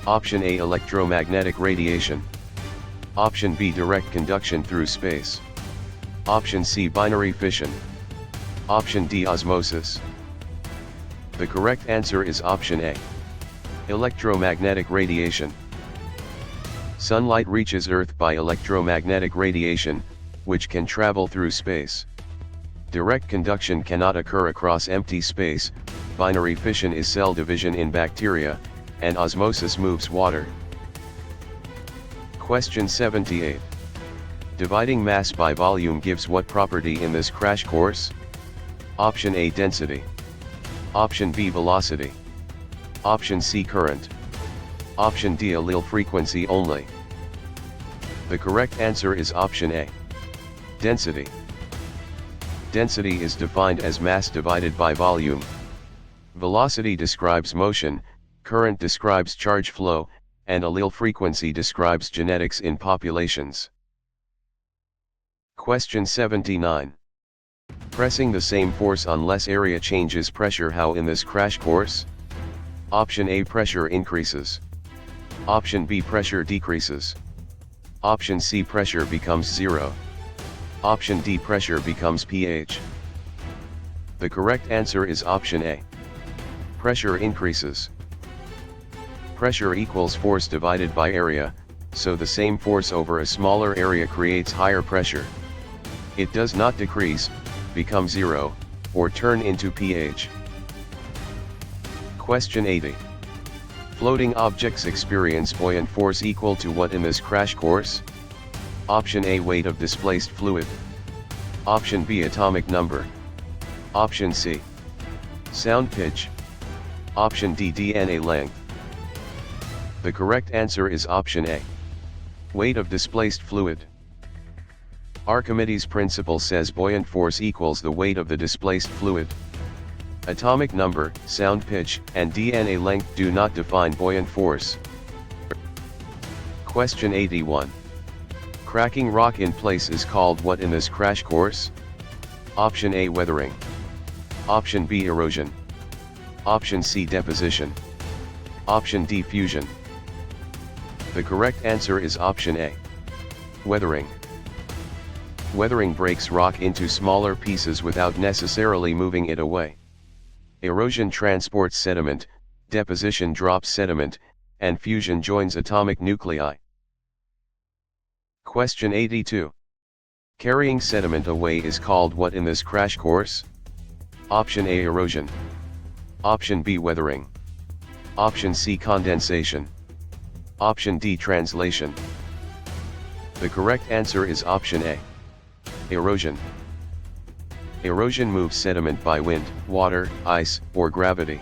Option A, electromagnetic radiation. Option B, direct conduction through space. Option C, binary fission. Option D, osmosis. The correct answer is option A. Electromagnetic radiation. Sunlight reaches Earth by electromagnetic radiation, which can travel through space. Direct conduction cannot occur across empty space, binary fission is cell division in bacteria, and osmosis moves water. Question 78. Dividing mass by volume gives what property in this crash course? Option A, density. Option B, velocity. Option C, current. Option D, allele frequency only. The correct answer is option A. Density. Density is defined as mass divided by volume. Velocity describes motion, current describes charge flow, and allele frequency describes genetics in populations. Question 79. Pressing the same force on less area changes pressure how in this crash course? Option A, pressure increases. Option B, pressure decreases. Option C, pressure becomes 0. Option D, pressure becomes pH. The correct answer is option A. Pressure increases. Pressure equals force divided by area, so the same force over a smaller area creates higher pressure. It does not decrease, become 0, or turn into pH. Question 80. Floating objects experience buoyant force equal to what in this crash course? Option A, weight of displaced fluid. Option B, atomic number. Option C, sound pitch. Option D, DNA length. The correct answer is option A, weight of displaced fluid. Archimedes' principle says buoyant force equals the weight of the displaced fluid. Atomic number, sound pitch, and DNA length do not define buoyant force. Question 81. Cracking rock in place is called what in this crash course? Option A, weathering. Option B, erosion. Option C, deposition. Option D, fusion. The correct answer is option A, weathering. Weathering breaks rock into smaller pieces without necessarily moving it away. Erosion transports sediment, deposition drops sediment, and fusion joins atomic nuclei. Question 82. Carrying sediment away is called what in this crash course? Option A, erosion. Option B, weathering. Option C, condensation. Option D, translation. The correct answer is option A, erosion. Erosion moves sediment by wind, water, ice, or gravity.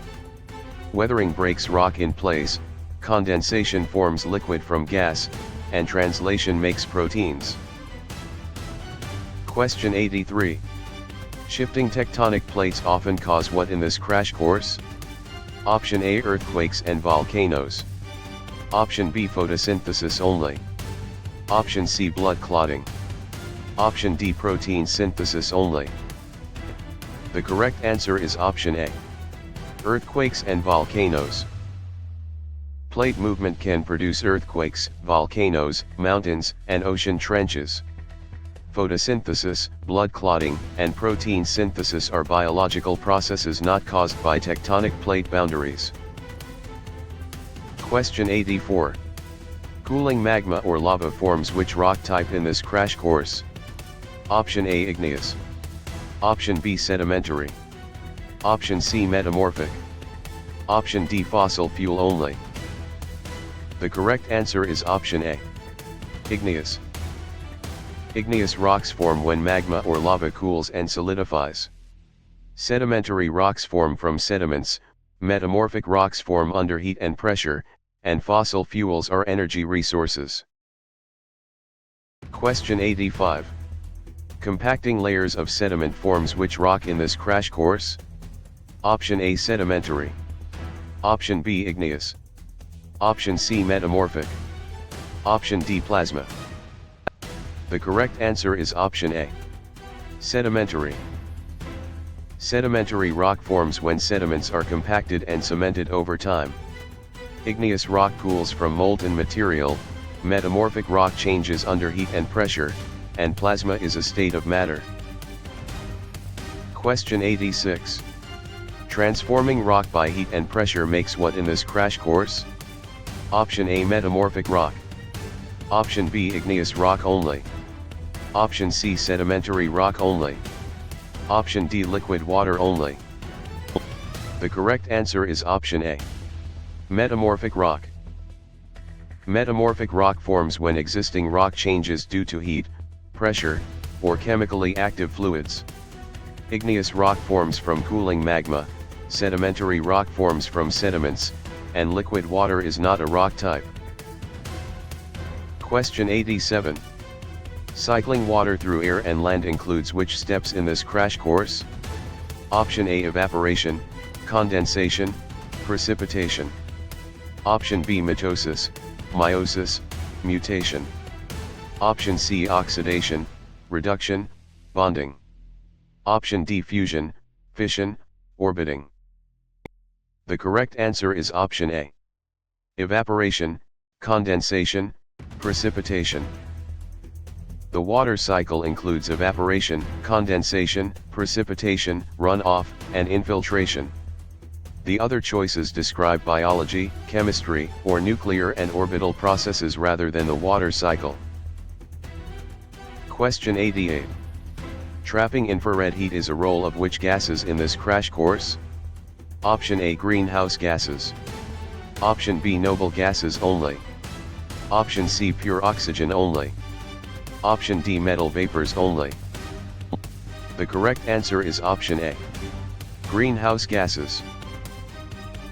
Weathering breaks rock in place, condensation forms liquid from gas, and translation makes proteins. Question 83. Shifting tectonic plates often cause what in this crash course? Option A, earthquakes and volcanoes. Option B, photosynthesis only. Option C, blood clotting. Option D, protein synthesis only. The correct answer is option A, earthquakes and volcanoes. Plate movement can produce earthquakes, volcanoes, mountains, and ocean trenches. Photosynthesis, blood clotting, and protein synthesis are biological processes not caused by tectonic plate boundaries. Question 84. Cooling magma or lava forms which rock type in this crash course? Option A, igneous. Option B, sedimentary. Option C, metamorphic. Option D, fossil fuel only. The correct answer is option A, igneous. Igneous rocks form when magma or lava cools and solidifies. Sedimentary rocks form from sediments, metamorphic rocks form under heat and pressure, and fossil fuels are energy resources. Question 85. Compacting layers of sediment forms which rock in this crash course? Option A, sedimentary. Option B, igneous. Option C, metamorphic. Option D, plasma. The correct answer is option A, sedimentary. Sedimentary rock forms when sediments are compacted and cemented over time. Igneous rock cools from molten material, metamorphic rock changes under heat and pressure, and plasma is a state of matter. Question 86. Transforming rock by heat and pressure makes what in this crash course? Option A, metamorphic rock. Option B, igneous rock only. Option C, sedimentary rock only. Option D, liquid water only. The correct answer is option A, metamorphic rock. Metamorphic rock forms when existing rock changes due to heat, pressure, or chemically active fluids. Igneous rock forms from cooling magma, sedimentary rock forms from sediments, and liquid water is not a rock type. Question 87. Cycling water through air and land includes which steps in this crash course? Option A, evaporation, condensation, precipitation. Option B, mitosis, meiosis, mutation. Option C, oxidation, reduction, bonding. Option D, fusion, fission, orbiting. The correct answer is option A, evaporation, condensation, precipitation. The water cycle includes evaporation, condensation, precipitation, runoff, and infiltration. The other choices describe biology, chemistry, or nuclear and orbital processes rather than the water cycle. Question 88. Trapping infrared heat is a role of which gases in this crash course? Option A, greenhouse gases. Option B, noble gases only. Option C, pure oxygen only. Option D, metal vapors only. The correct answer is option A. Greenhouse gases.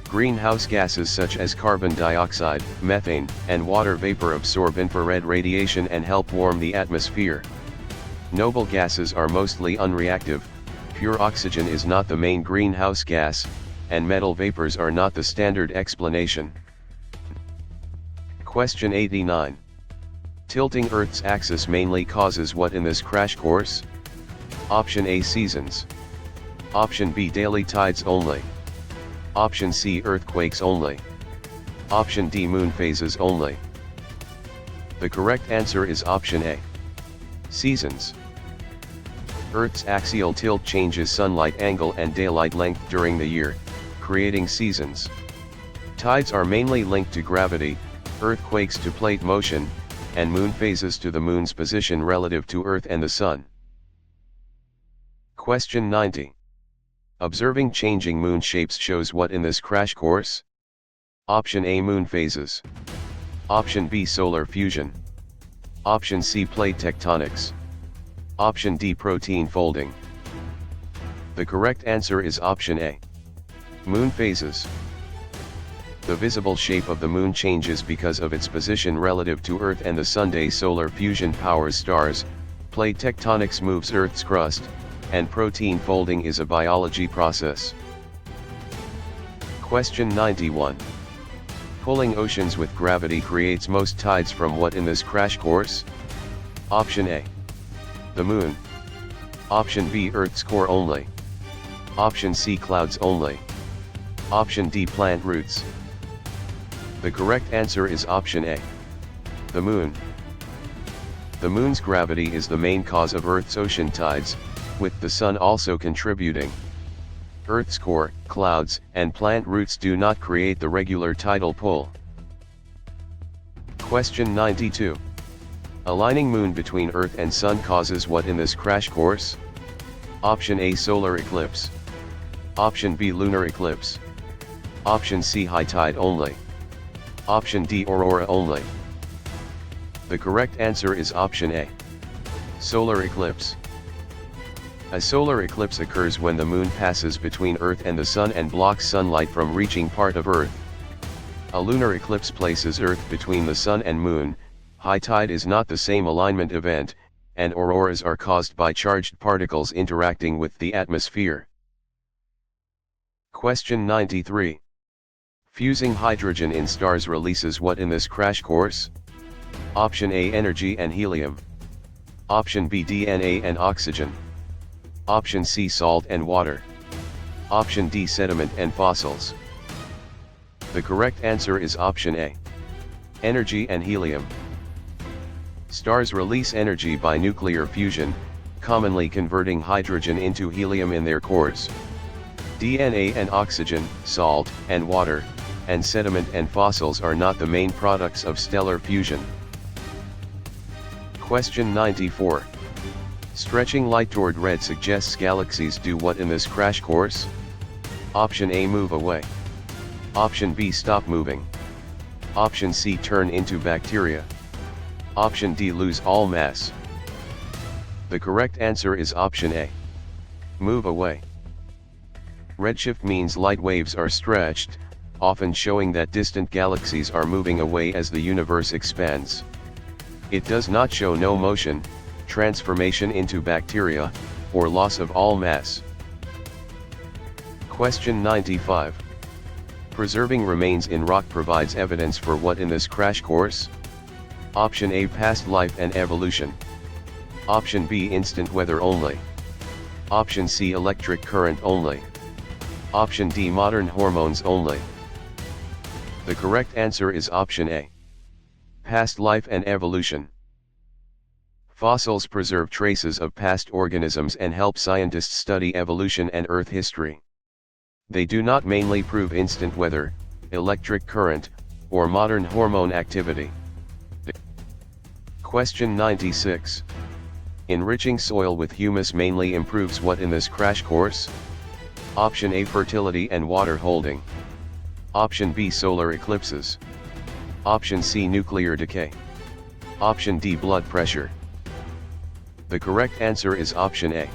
Greenhouse gases such as carbon dioxide, methane, and water vapor absorb infrared radiation and help warm the atmosphere. Noble gases are mostly unreactive, pure oxygen is not the main greenhouse gas, and metal vapors are not the standard explanation. Question 89. Tilting Earth's axis mainly causes what in this crash course? Option A, seasons. Option B, daily tides only. Option C, earthquakes only. Option D, moon phases only. The correct answer is option A. Seasons. Earth's axial tilt changes sunlight angle and daylight length during the year, creating seasons. Tides are mainly linked to gravity, earthquakes to plate motion, and moon phases to the moon's position relative to Earth and the Sun. Question 90. Observing changing moon shapes shows what in this crash course? Option A, moon phases. Option B, solar fusion. Option C, plate tectonics. Option D, protein folding. The correct answer is option A. Moon phases. The visible shape of the moon changes because of its position relative to Earth and the Sun. Solar fusion powers stars, plate tectonics moves Earth's crust, and protein folding is a biology process. Question 91. Pulling oceans with gravity creates most tides from what in this crash course? Option A. The moon. Option B, Earth's core only. Option C, clouds only. Option D, plant roots. The correct answer is option A. The moon. The moon's gravity is the main cause of Earth's ocean tides, with the sun also contributing. Earth's core, clouds, and plant roots do not create the regular tidal pull. Question 92. Aligning moon between Earth and Sun causes what in this crash course? Option A, solar eclipse. Option B, lunar eclipse. Option C, high tide only. Option D, aurora only. The correct answer is option A. Solar eclipse. A solar eclipse occurs when the moon passes between Earth and the Sun and blocks sunlight from reaching part of Earth. A lunar eclipse places Earth between the Sun and Moon. High tide is not the same alignment event, and auroras are caused by charged particles interacting with the atmosphere. Question 93. Fusing hydrogen in stars releases what in this crash course? Option A, energy and helium. Option B, DNA and oxygen. Option C, salt and water. Option D, sediment and fossils. The correct answer is option A. Energy and helium. Stars release energy by nuclear fusion, commonly converting hydrogen into helium in their cores. DNA and oxygen, salt and water, and sediment and fossils are not the main products of stellar fusion. Question 94. Stretching light toward red suggests galaxies do what in this crash course? Option A, move away. Option B, stop moving. Option C, turn into bacteria. Option D, lose all mass. The correct answer is option A. Move away. Redshift means light waves are stretched, often showing that distant galaxies are moving away as the universe expands. It does not show no motion, transformation into bacteria, or loss of all mass. Question 95. Preserving remains in rock provides evidence for what in this crash course? Option A, past life and evolution. Option B, instant weather only. Option C, electric current only. Option D, modern hormones only. The correct answer is option A. Past life and evolution. Fossils preserve traces of past organisms and help scientists study evolution and Earth history. They do not mainly prove instant weather, electric current, or modern hormone activity. Question 96. Enriching soil with humus mainly improves what in this crash course? Option A, fertility and water holding. Option B, solar eclipses. Option C, nuclear decay. Option D, blood pressure. The correct answer is option A.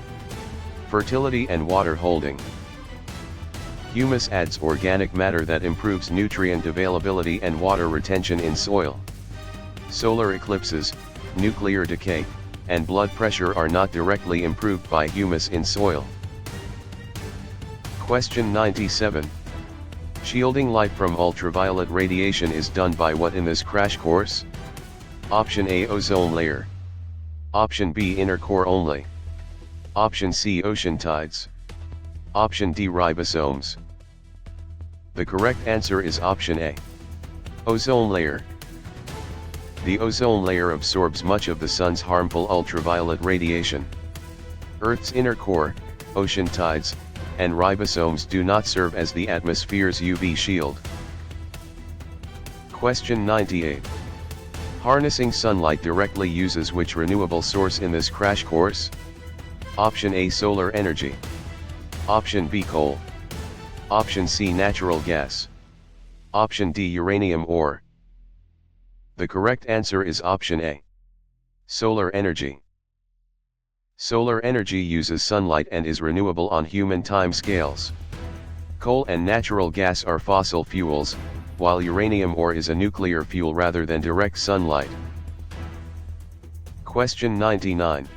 Fertility and water holding. Humus adds organic matter that improves nutrient availability and water retention in soil. Solar eclipses, nuclear decay, and blood pressure are not directly improved by humus in soil. Question 97. Shielding light from ultraviolet radiation is done by what in this crash course? Option A, ozone layer. Option B, inner core only. Option C, ocean tides. Option D, ribosomes. The correct answer is option A. Ozone layer. The ozone layer absorbs much of the sun's harmful ultraviolet radiation. Earth's inner core, ocean tides, and ribosomes do not serve as the atmosphere's UV shield. Question 98. Harnessing sunlight directly uses which renewable source in this crash course? Option A, solar energy. Option B, coal. Option C, natural gas. Option D, uranium ore. The correct answer is option A. Solar energy. Solar energy uses sunlight and is renewable on human time scales. Coal and natural gas are fossil fuels, while uranium ore is a nuclear fuel rather than direct sunlight. Question 99.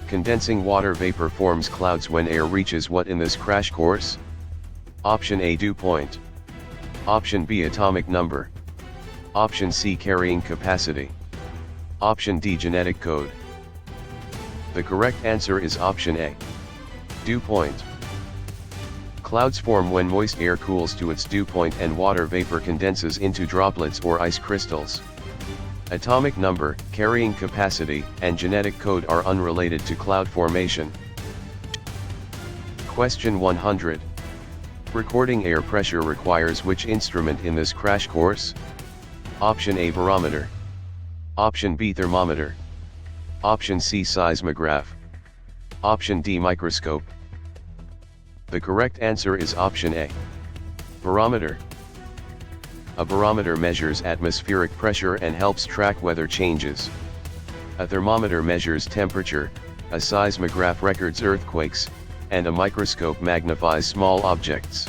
Condensing water vapor forms clouds when air reaches what in this crash course? Option A, dew point. Option B, atomic number. Option C, carrying capacity. Option D, genetic code. The correct answer is option A. Dew point. Clouds form when moist air cools to its dew point and water vapor condenses into droplets or ice crystals. Atomic number, carrying capacity, and genetic code are unrelated to cloud formation. Question 100. Recording air pressure requires which instrument in this crash course? Option A, barometer. Option B, thermometer. Option C, seismograph. Option D, microscope. The correct answer is option A. Barometer. A barometer measures atmospheric pressure and helps track weather changes. A thermometer measures temperature, a seismograph records earthquakes, and a microscope magnifies small objects.